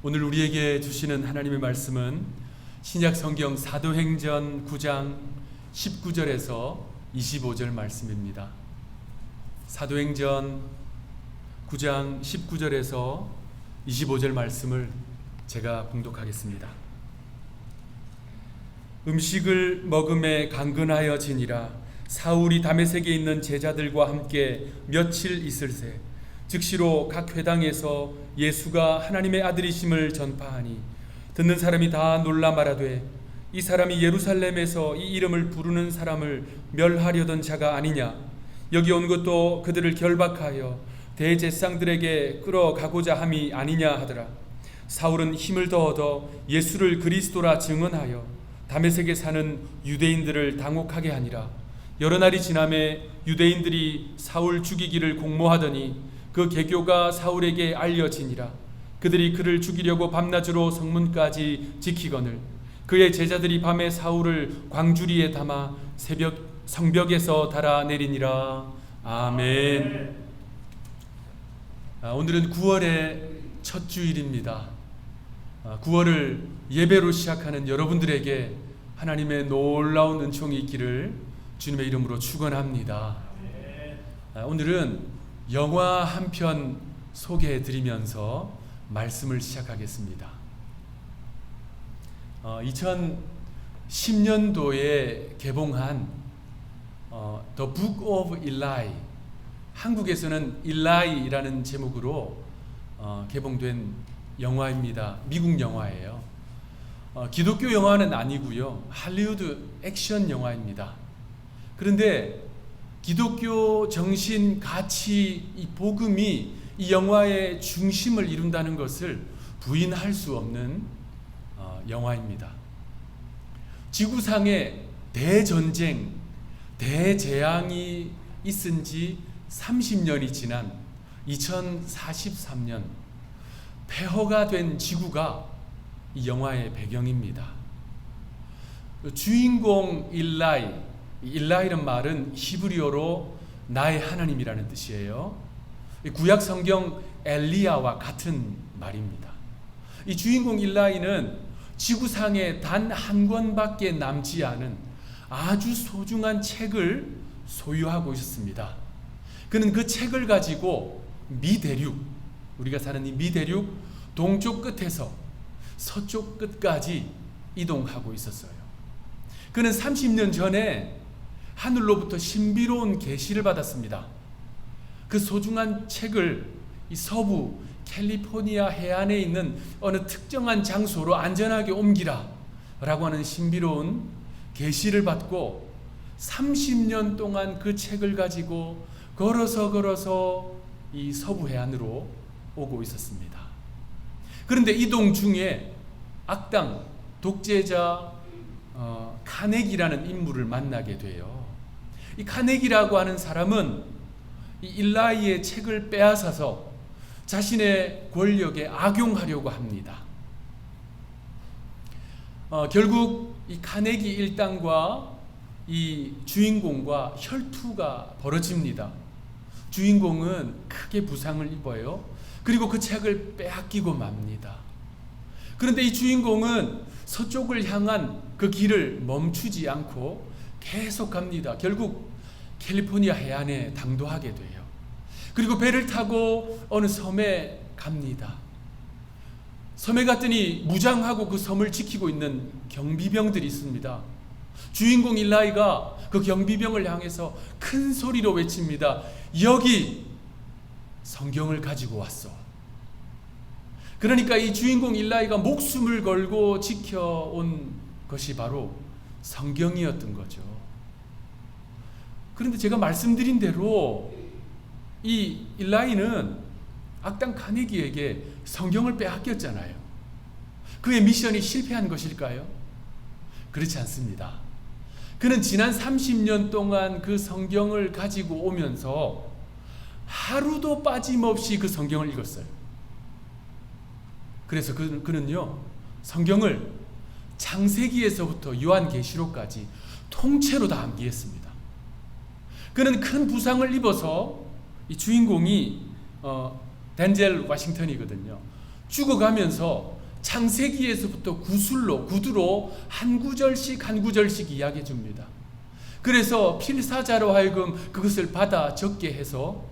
오늘 우리에게 주시는 하나님의 말씀은 신약 성경 사도행전 9장 19절에서 25절 말씀입니다. 사도행전 9장 19절에서 25절 말씀을 제가 봉독하겠습니다. 음식을 먹음에 강건하여 지니라. 사울이 다메섹에 있는 제자들과 함께 며칠 있을새 즉시로 각 회당에서 예수가 하나님의 아들이심을 전파하니 듣는 사람이 다 놀라 말하되 이 사람이 예루살렘에서 이 이름을 부르는 사람을 멸하려던 자가 아니냐. 여기 온 것도 그들을 결박하여 대제사장들에게 끌어가고자 함이 아니냐 하더라. 사울은 힘을 더 얻어 예수를 그리스도라 증언하여 다메섹에 사는 유대인들을 당혹하게 하니라. 여러 날이 지나매 유대인들이 사울 죽이기를 공모하더니 그 계교가 사울에게 알려지니라. 그들이 그를 죽이려고 밤낮으로 성문까지 지키거늘 그의 제자들이 밤에 사울을 광주리에 담아 성벽에서 달아내리니라. 아멘. 오늘은 9월의 첫 주일입니다. 9월을 예배로 시작하는 여러분들에게 하나님의 놀라운 은총이 있기를 주님의 이름으로 축원합니다. 오늘은 영화 한 편 소개해 드리면서 말씀을 시작하겠습니다. 2010년도에 개봉한 The Book of Eli, 한국에서는 일라이라는 제목으로 개봉된 영화입니다. 미국 영화예요. 기독교 영화는 아니고요, 할리우드 액션 영화입니다. 그런데 기독교 정신, 가치, 이 복음이 이 영화의 중심을 이룬다는 것을 부인할 수 없는 영화입니다. 지구상에 대전쟁, 대재앙이 있은 지 30년이 지난 2043년, 폐허가 된 지구가 이 영화의 배경입니다. 주인공 일라이란 말은 히브리어로 나의 하나님이라는 뜻이에요. 구약 성경 엘리야와 같은 말입니다. 이 주인공 일라이는 지구상에 단 한 권밖에 남지 않은 아주 소중한 책을 소유하고 있었습니다. 그는 그 책을 가지고 미대륙, 우리가 사는 이 미대륙 동쪽 끝에서 서쪽 끝까지 이동하고 있었어요. 그는 30년 전에 하늘로부터 신비로운 계시를 받았습니다. 그 소중한 책을 이 서부 캘리포니아 해안에 있는 어느 특정한 장소로 안전하게 옮기라 라고 하는 신비로운 계시를 받고 30년 동안 그 책을 가지고 걸어서 이 서부 해안으로 오고 있었습니다. 그런데 이동 중에 악당 독재자 카네기라는 인물을 만나게 돼요. 이 카네기라고 하는 사람은 이 일라이의 책을 빼앗아서 자신의 권력에 악용하려고 합니다. 결국 이 카네기 일당과 이 주인공과 혈투가 벌어집니다. 주인공은 크게 부상을 입어요. 그리고 그 책을 빼앗기고 맙니다. 그런데 이 주인공은 서쪽을 향한 그 길을 멈추지 않고 계속 갑니다. 결국 캘리포니아 해안에 당도하게 돼요. 그리고 배를 타고 어느 섬에 갑니다. 섬에 갔더니 무장하고 그 섬을 지키고 있는 경비병들이 있습니다. 주인공 일라이가 그 경비병을 향해서 큰 소리로 외칩니다. 여기 성경을 가지고 왔어. 그러니까 이 주인공 일라이가 목숨을 걸고 지켜온 것이 바로 성경이었던 거죠. 그런데 제가 말씀드린 대로 이 일라이는 악당 카네기에게 성경을 빼앗겼잖아요. 그의 미션이 실패한 것일까요? 그렇지 않습니다. 그는 지난 30년 동안 그 성경을 가지고 오면서 하루도 빠짐없이 그 성경을 읽었어요. 그래서 그는요, 성경을 창세기에서부터 요한계시록까지 통째로 다 암기했습니다. 그는 큰 부상을 입어서 이 주인공이 덴젤 워싱턴이거든요. 죽어가면서 창세기에서부터 구두로 한 구절씩 이야기해 줍니다. 그래서 필사자로 하여금 그것을 받아 적게 해서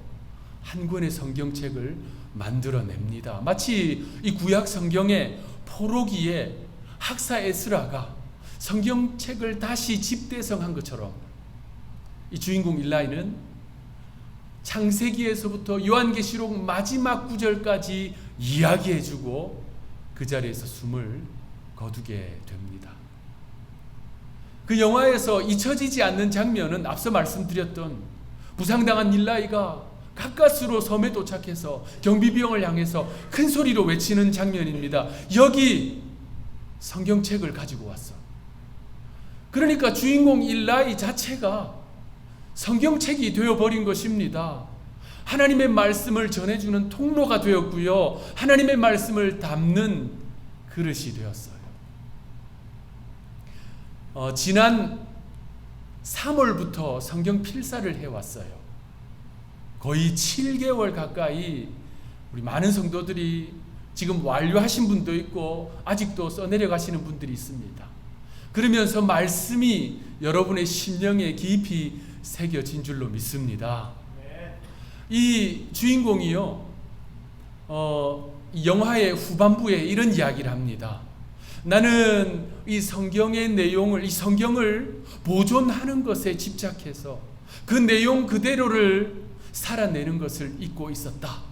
한 권의 성경책을 만들어냅니다. 마치 이 구약 성경의 포로기에 학사 에스라가 성경책을 다시 집대성한 것처럼 이 주인공 일라이는 창세기에서부터 요한계시록 마지막 구절까지 이야기해주고 그 자리에서 숨을 거두게 됩니다. 그 영화에서 잊혀지지 않는 장면은 앞서 말씀드렸던 부상당한 일라이가 가까스로 섬에 도착해서 경비병을 향해서 큰 소리로 외치는 장면입니다. 여기 성경책을 가지고 왔어. 그러니까 주인공 일라이 자체가 성경책이 되어버린 것입니다. 하나님의 말씀을 전해주는 통로가 되었고요. 하나님의 말씀을 담는 그릇이 되었어요. 지난 3월부터 성경 필사를 해왔어요. 거의 7개월 가까이 우리 많은 성도들이 지금 완료하신 분도 있고 아직도 써내려가시는 분들이 있습니다. 그러면서 말씀이 여러분의 심령에 깊이 새겨진 줄로 믿습니다. 이 주인공이요, 영화의 후반부에 이런 이야기를 합니다. 나는 이 성경의 내용을, 이 성경을 보존하는 것에 집착해서 그 내용 그대로를 살아내는 것을 잊고 있었다.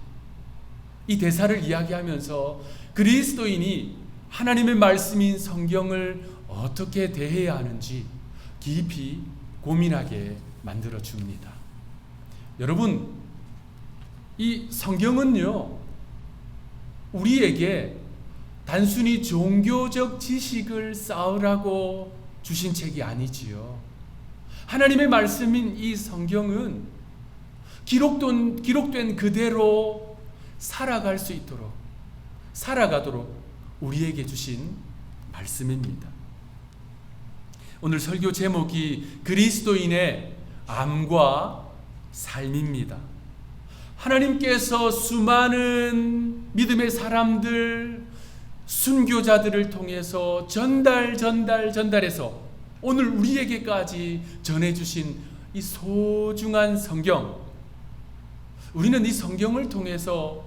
이 대사를 이야기하면서 그리스도인이 하나님의 말씀인 성경을 어떻게 대해야 하는지 깊이 고민하게 만들어 줍니다. 여러분, 이 성경은요, 우리에게 단순히 종교적 지식을 쌓으라고 주신 책이 아니지요. 하나님의 말씀인 이 성경은 기록된 그대로 살아가도록 우리에게 주신 말씀입니다. 오늘 설교 제목이 그리스도인의 암과 삶입니다. 하나님께서 수많은 믿음의 사람들, 순교자들을 통해서 전달해서 오늘 우리에게까지 전해주신 이 소중한 성경, 우리는 이 성경을 통해서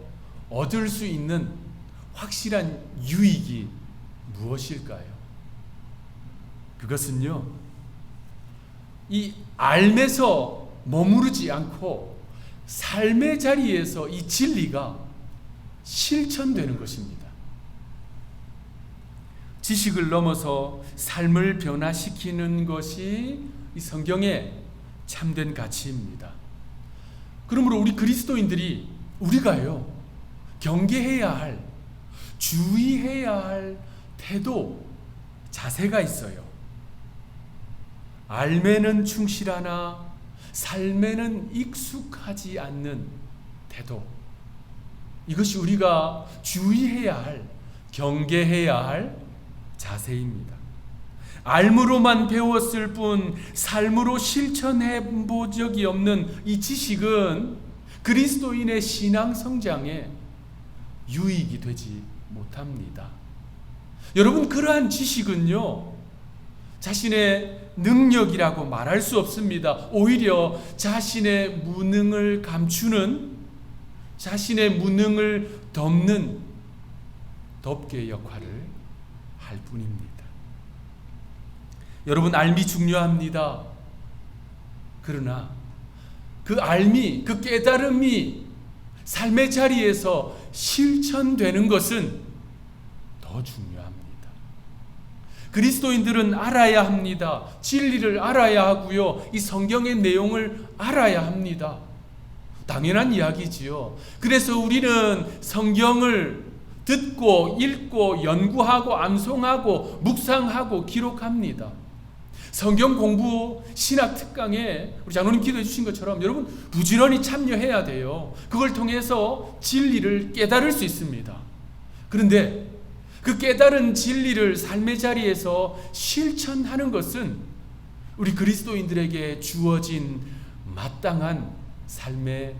얻을 수 있는 확실한 유익이 무엇일까요? 그것은요, 이 알면서 머무르지 않고 삶의 자리에서 이 진리가 실천되는 것입니다. 지식을 넘어서 삶을 변화시키는 것이 이 성경의 참된 가치입니다. 그러므로 우리 그리스도인들이 우리가요, 경계해야 할, 주의해야 할 태도, 자세가 있어요. 알매는 충실하나 삶에는 익숙하지 않는 태도, 이것이 우리가 주의해야 할, 경계해야 할 자세입니다. 알므로만 배웠을 뿐 삶으로 실천해 본 적이 없는 이 지식은 그리스도인의 신앙 성장에 유익이 되지 못합니다. 여러분, 그러한 지식은요, 자신의 능력이라고 말할 수 없습니다. 오히려 자신의 무능을 감추는, 자신의 무능을 덮는 덮개 역할을 할 뿐입니다. 여러분, 알미 중요합니다. 그러나 그 알미, 그 깨달음이 삶의 자리에서 실천되는 것은 더 중요합니다. 그리스도인들은 알아야 합니다. 진리를 알아야 하고요, 이 성경의 내용을 알아야 합니다. 당연한 이야기지요. 그래서 우리는 성경을 듣고 읽고 연구하고 암송하고 묵상하고 기록합니다. 성경 공부 신학 특강에 우리 장로님 기도해 주신 것처럼 여러분 부지런히 참여해야 돼요. 그걸 통해서 진리를 깨달을 수 있습니다. 그런데 그 깨달은 진리를 삶의 자리에서 실천하는 것은 우리 그리스도인들에게 주어진 마땅한 삶의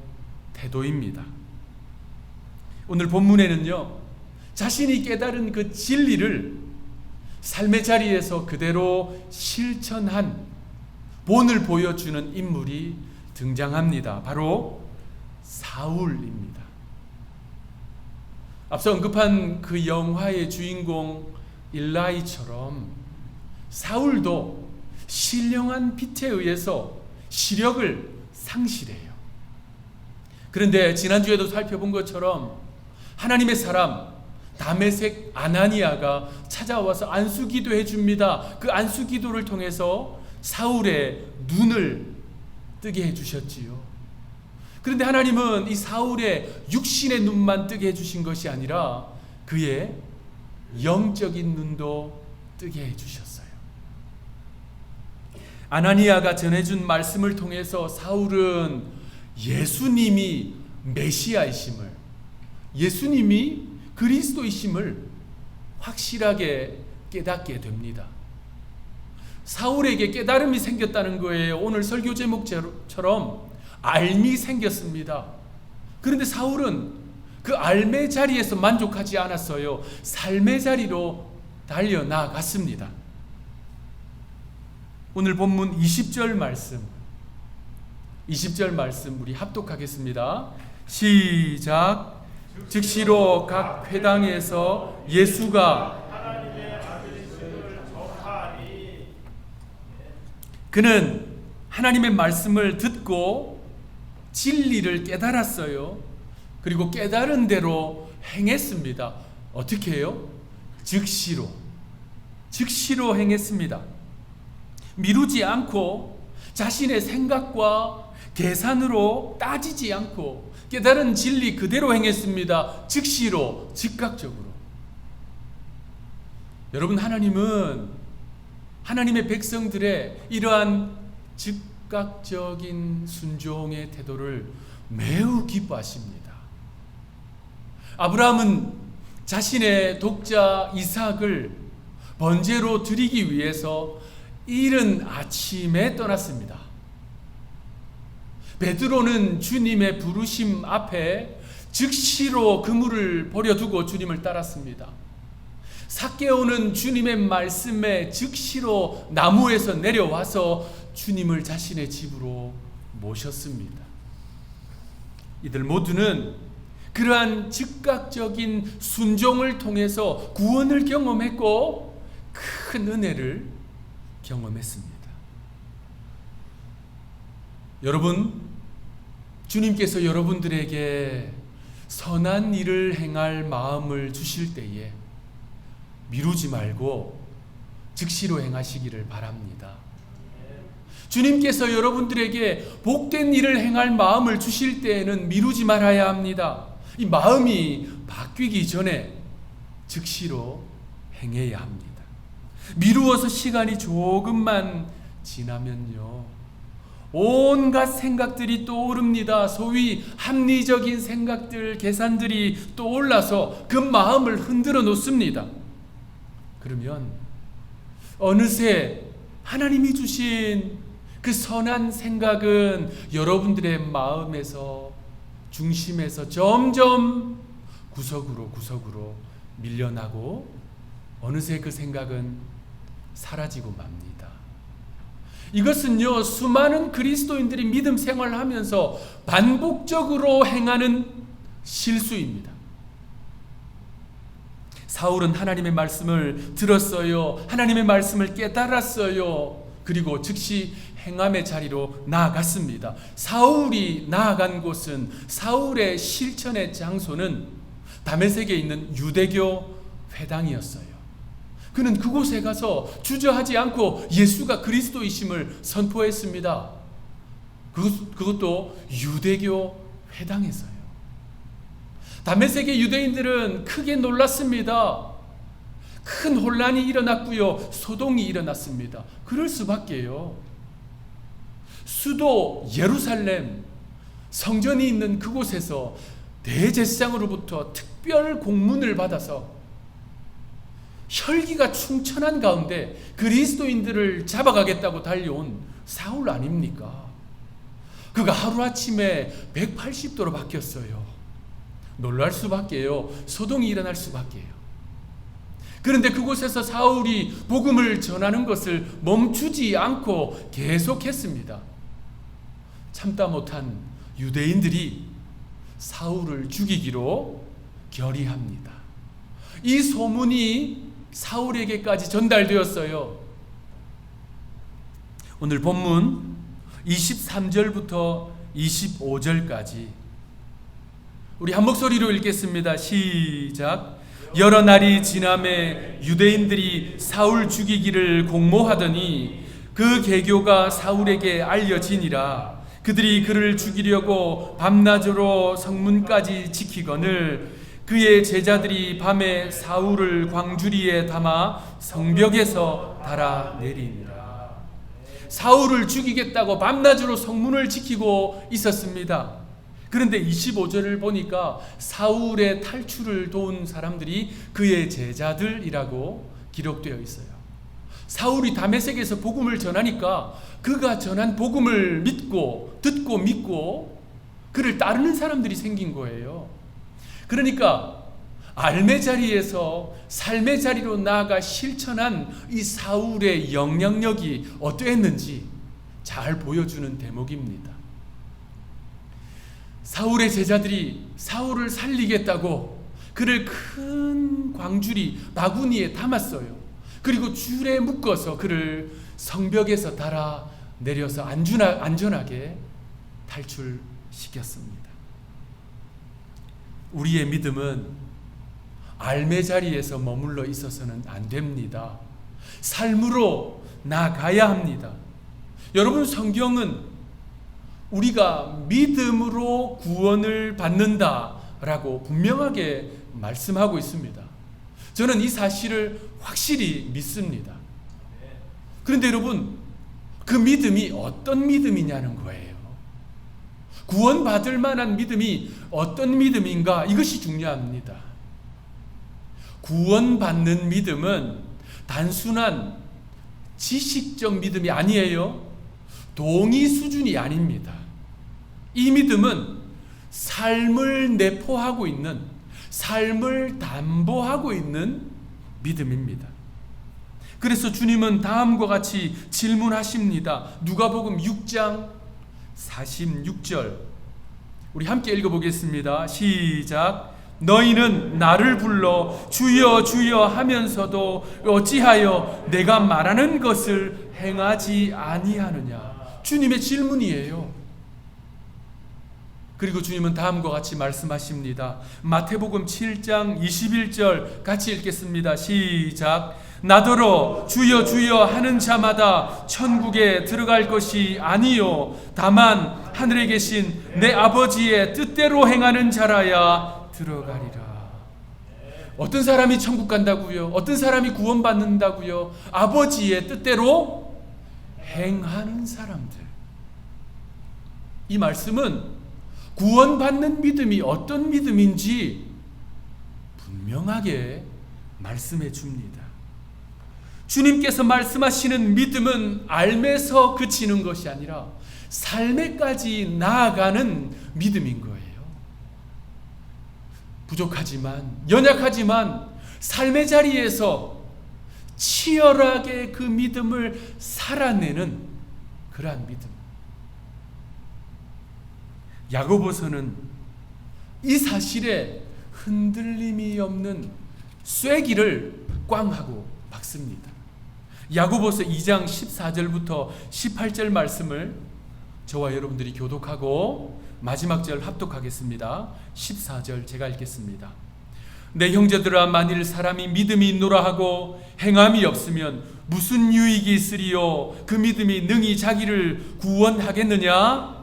태도입니다. 오늘 본문에는요, 자신이 깨달은 그 진리를 삶의 자리에서 그대로 실천한 본을 보여주는 인물이 등장합니다. 바로 사울입니다. 앞서 언급한 그 영화의 주인공 일라이처럼 사울도 신령한 빛에 의해서 시력을 상실해요. 그런데 지난주에도 살펴본 것처럼 하나님의 사람 다메섹 아나니아가 찾아와서 안수기도 해줍니다. 그 안수기도를 통해서 사울의 눈을 뜨게 해주셨지요. 그런데 하나님은 이 사울의 육신의 눈만 뜨게 해주신 것이 아니라 그의 영적인 눈도 뜨게 해주셨어요. 아나니아가 전해준 말씀을 통해서 사울은 예수님이 메시아이심을, 예수님이 그리스도이심을 확실하게 깨닫게 됩니다. 사울에게 깨달음이 생겼다는 거예요. 오늘 설교 제목처럼 알미 생겼습니다. 그런데 사울은 그 알매 자리에서 만족하지 않았어요. 삶의 자리로 달려나갔습니다. 오늘 본문 20절 말씀 우리 합독하겠습니다. 시작. 즉시로 각 회당에서 예수가 그는 하나님의 말씀을 듣고 진리를 깨달았어요. 그리고 깨달은 대로 행했습니다. 어떻게 해요? 즉시로 행했습니다. 미루지 않고 자신의 생각과 계산으로 따지지 않고 깨달은 진리 그대로 행했습니다. 즉시로, 즉각적으로. 여러분, 하나님은 하나님의 백성들의 이러한 즉각적인 순종의 태도를 매우 기뻐하십니다. 아브라함은 자신의 독자 이삭을 번제로 드리기 위해서 이른 아침에 떠났습니다. 베드로는 주님의 부르심 앞에 즉시로 그물을 버려두고 주님을 따랐습니다. 삭개오는 주님의 말씀에 즉시로 나무에서 내려와서 주님을 자신의 집으로 모셨습니다. 이들 모두는 그러한 즉각적인 순종을 통해서 구원을 경험했고 큰 은혜를 경험했습니다. 여러분, 주님께서 여러분들에게 선한 일을 행할 마음을 주실 때에 미루지 말고 즉시로 행하시기를 바랍니다. 주님께서 여러분들에게 복된 일을 행할 마음을 주실 때에는 미루지 말아야 합니다. 이 마음이 바뀌기 전에 즉시로 행해야 합니다. 미루어서 시간이 조금만 지나면요, 온갖 생각들이 떠오릅니다. 소위 합리적인 생각들, 계산들이 떠올라서 그 마음을 흔들어 놓습니다. 그러면 어느새 하나님이 주신 그 선한 생각은 여러분들의 마음에서, 중심에서 점점 구석으로 밀려나고 어느새 그 생각은 사라지고 맙니다. 이것은요, 수많은 그리스도인들이 믿음 생활을 하면서 반복적으로 행하는 실수입니다. 사울은 하나님의 말씀을 들었어요. 하나님의 말씀을 깨달았어요. 그리고 즉시 행함의 자리로 나아갔습니다. 사울이 나아간 곳은, 사울의 실천의 장소는 다메섹에 있는 유대교 회당이었어요. 그는 그곳에 가서 주저하지 않고 예수가 그리스도이심을 선포했습니다. 그것도 유대교 회당에서요. 다메섹의 유대인들은 크게 놀랐습니다. 큰 혼란이 일어났고요, 소동이 일어났습니다. 그럴 수밖에요. 수도 예루살렘 성전이 있는 그곳에서 대제사장으로부터 특별 공문을 받아서 혈기가 충천한 가운데 그리스도인들을 잡아가겠다고 달려온 사울 아닙니까? 그가 하루아침에 180도로 바뀌었어요. 놀랄 수밖에요. 소동이 일어날 수밖에요. 그런데 그곳에서 사울이 복음을 전하는 것을 멈추지 않고 계속했습니다. 참다 못한 유대인들이 사울을 죽이기로 결의합니다. 이 소문이 사울에게까지 전달되었어요. 오늘 본문 23절부터 25절까지 우리 한 목소리로 읽겠습니다. 시작. 여러 날이 지남에 유대인들이 사울 죽이기를 공모하더니 그 계교가 사울에게 알려지니라. 그들이 그를 죽이려고 밤낮으로 성문까지 지키거늘 그의 제자들이 밤에 사울을 광주리에 담아 성벽에서 달아내리니라. 사울을 죽이겠다고 밤낮으로 성문을 지키고 있었습니다. 그런데 25절을 보니까 사울의 탈출을 도운 사람들이 그의 제자들이라고 기록되어 있어요. 사울이 다메섹에서 복음을 전하니까 그가 전한 복음을 듣고 믿고 그를 따르는 사람들이 생긴 거예요. 그러니까 알매 자리에서 삶의 자리로 나아가 실천한 이 사울의 영향력이 어떠했는지 잘 보여주는 대목입니다. 사울의 제자들이 사울을 살리겠다고 그를 큰 광주리 바구니에 담았어요. 그리고 줄에 묶어서 그를 성벽에서 달아 내려서 안전하게 탈출시켰습니다. 우리의 믿음은 알매 자리에서 머물러 있어서는 안 됩니다. 삶으로 나아가야 합니다. 여러분, 성경은 우리가 믿음으로 구원을 받는다라고 분명하게 말씀하고 있습니다. 저는 이 사실을 확실히 믿습니다. 그런데 여러분, 그 믿음이 어떤 믿음이냐는 거예요. 구원받을 만한 믿음이 어떤 믿음인가? 이것이 중요합니다. 구원받는 믿음은 단순한 지식적 믿음이 아니에요. 동의 수준이 아닙니다. 이 믿음은 삶을 내포하고 있는, 삶을 담보하고 있는 믿음입니다. 그래서 주님은 다음과 같이 질문하십니다. 누가복음 6장 46절 우리 함께 읽어보겠습니다. 시작. 너희는 나를 불러 주여 주여 하면서도 어찌하여 내가 말하는 것을 행하지 아니하느냐. 주님의 질문이에요. 그리고 주님은 다음과 같이 말씀하십니다. 마태복음 7장 21절 같이 읽겠습니다. 시작. 나더러 주여 주여 하는 자마다 천국에 들어갈 것이 아니요 다만 하늘에 계신 내 아버지의 뜻대로 행하는 자라야 들어가리라. 어떤 사람이 천국 간다고요? 어떤 사람이 구원받는다고요? 아버지의 뜻대로 행하는 사람들. 이 말씀은 구원받는 믿음이 어떤 믿음인지 분명하게 말씀해 줍니다. 주님께서 말씀하시는 믿음은 알매서 그치는 것이 아니라 삶에까지 나아가는 믿음인 거예요. 부족하지만, 연약하지만 삶의 자리에서 치열하게 그 믿음을 살아내는 그러한 믿음. 야고보서는 이 사실에 흔들림이 없는 쐐기를 꽝하고 박습니다. 야고보서 2장 14절부터 18절 말씀을 저와 여러분들이 교독하고 마지막 절 합독하겠습니다. 14절 제가 읽겠습니다. 내 형제들아, 만일 사람이 믿음이 있노라 하고 행함이 없으면 무슨 유익이 있으리요? 그 믿음이 능히 자기를 구원하겠느냐?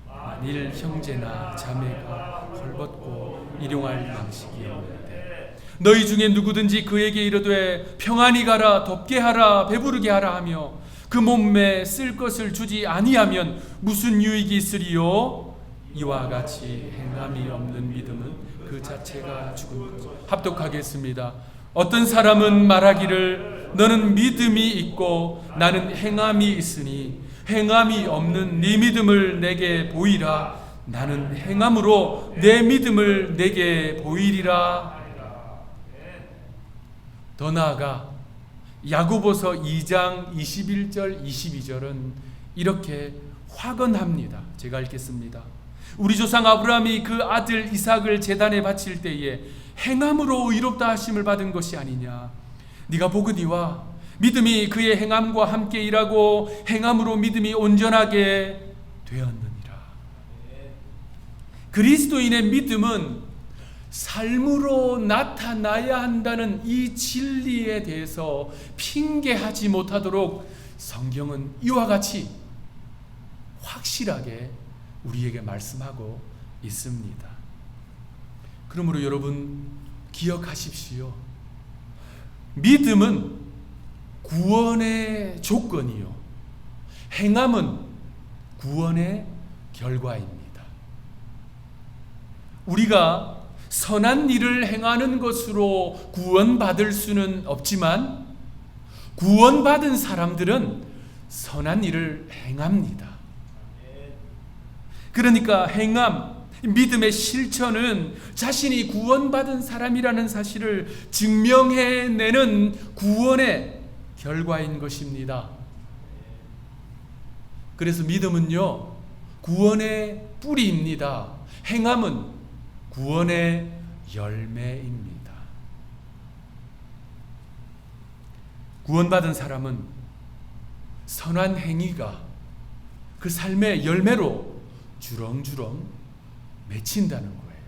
만일 형제나 자매가 헐벗고 일용할 양식이 없는데 너희 중에 누구든지 그에게 이르되 평안히 가라, 덥게 하라, 배부르게 하라 하며 그 몸에 쓸 것을 주지 아니하면 무슨 유익이 있으리요? 이와 같이 행함이 없는 믿음은 그 자체가 죽은 것. 합독하겠습니다. 어떤 사람은 말하기를 너는 믿음이 있고 나는 행함이 있으니 행함이 없는 네 믿음을 내게 보이라. 나는 행함으로 내 믿음을 내게 보이리라. 더 나아가 야고보서 2장 21절 22절은 이렇게 확언합니다. 제가 읽겠습니다. 우리 조상 아브라함이 그 아들 이삭을 제단에 바칠 때에 행함으로 의롭다 하심을 받은 것이 아니냐. 네가 보거니와 믿음이 그의 행함과 함께 일하고 행함으로 믿음이 온전하게 되었느니라. 그리스도인의 믿음은 삶으로 나타나야 한다는 이 진리에 대해서 핑계하지 못하도록 성경은 이와 같이 확실하게 우리에게 말씀하고 있습니다. 그러므로 여러분 기억하십시오. 믿음은 구원의 조건이요, 행함은 구원의 결과입니다. 우리가 선한 일을 행하는 것으로 구원받을 수는 없지만 구원받은 사람들은 선한 일을 행합니다. 그러니까 행함, 믿음의 실천은 자신이 구원받은 사람이라는 사실을 증명해내는 구원의 결과인 것입니다. 그래서 믿음은요, 구원의 뿌리입니다. 행함은 구원의 열매입니다. 구원받은 사람은 선한 행위가 그 삶의 열매로 주렁주렁 맺힌다는 거예요.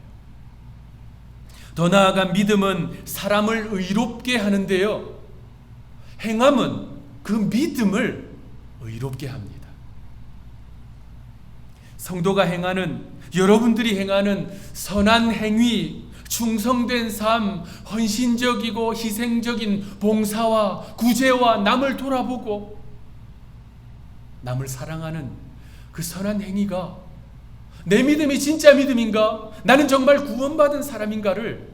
더 나아가 믿음은 사람을 의롭게 하는데요, 행함은 그 믿음을 의롭게 합니다. 성도가 행하는, 여러분들이 행하는 선한 행위, 충성된 삶, 헌신적이고 희생적인 봉사와 구제와 남을 돌아보고 남을 사랑하는 그 선한 행위가 내 믿음이 진짜 믿음인가? 나는 정말 구원받은 사람인가를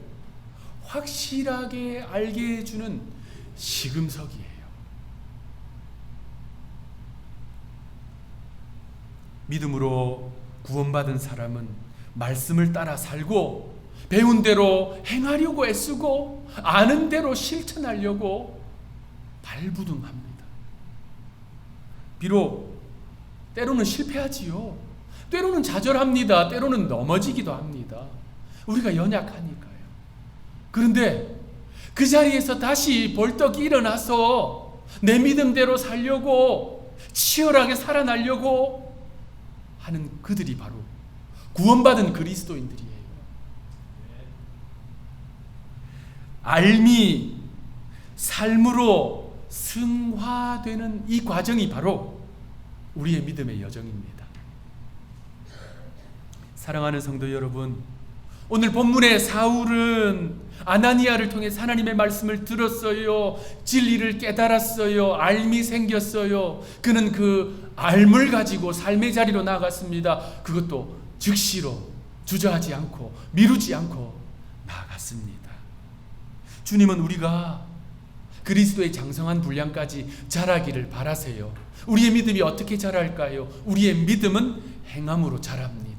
확실하게 알게 해주는 시금석이에요. 믿음으로 구원받은 사람은 말씀을 따라 살고 배운 대로 행하려고 애쓰고 아는 대로 실천하려고 발부둥합니다. 비록 때로는 실패하지요. 때로는 좌절합니다. 때로는 넘어지기도 합니다. 우리가 연약하니까요. 그런데 그 자리에서 다시 벌떡 일어나서 내 믿음대로 살려고 치열하게 살아나려고 하는 그들이 바로 구원받은 그리스도인들이에요. 알미, 삶으로 승화되는 이 과정이 바로 우리의 믿음의 여정입니다. 사랑하는 성도 여러분, 오늘 본문의 사울은 아나니아를 통해 하나님의 말씀을 들었어요. 진리를 깨달았어요. 알미 생겼어요. 그는 그 알물 가지고 삶의 자리로 나아갔습니다. 그것도 즉시로 주저하지 않고 미루지 않고 나아갔습니다. 주님은 우리가 그리스도의 장성한 분량까지 자라기를 바라세요. 우리의 믿음이 어떻게 자랄까요? 우리의 믿음은 행함으로 자랍니다.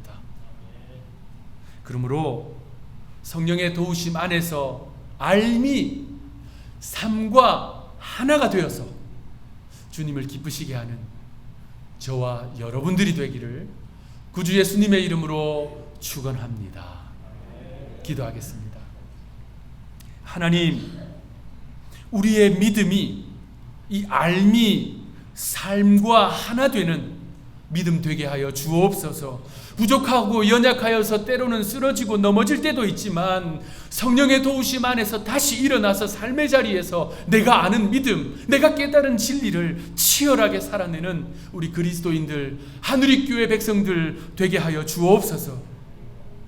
그러므로 성령의 도우심 안에서 알미, 삶과 하나가 되어서 주님을 기쁘시게 하는 저와 여러분들이 되기를 구주 예수님의 이름으로 축원합니다. 기도하겠습니다. 하나님, 우리의 믿음이 이 알미, 삶과 하나 되는 믿음 되게 하여 주옵소서. 부족하고 연약하여서 때로는 쓰러지고 넘어질 때도 있지만 성령의 도우심 안에서 다시 일어나서 삶의 자리에서 내가 아는 믿음, 내가 깨달은 진리를 치열하게 살아내는 우리 그리스도인들, 하누리교회 백성들 되게 하여 주옵소서.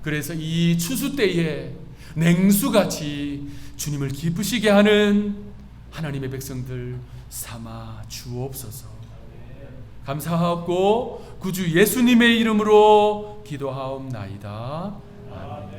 그래서 이 추수 때에 냉수같이 주님을 기쁘시게 하는 하나님의 백성들 삼아 주옵소서. 감사하고 구주 예수님의 이름으로 기도하옵나이다. 아멘.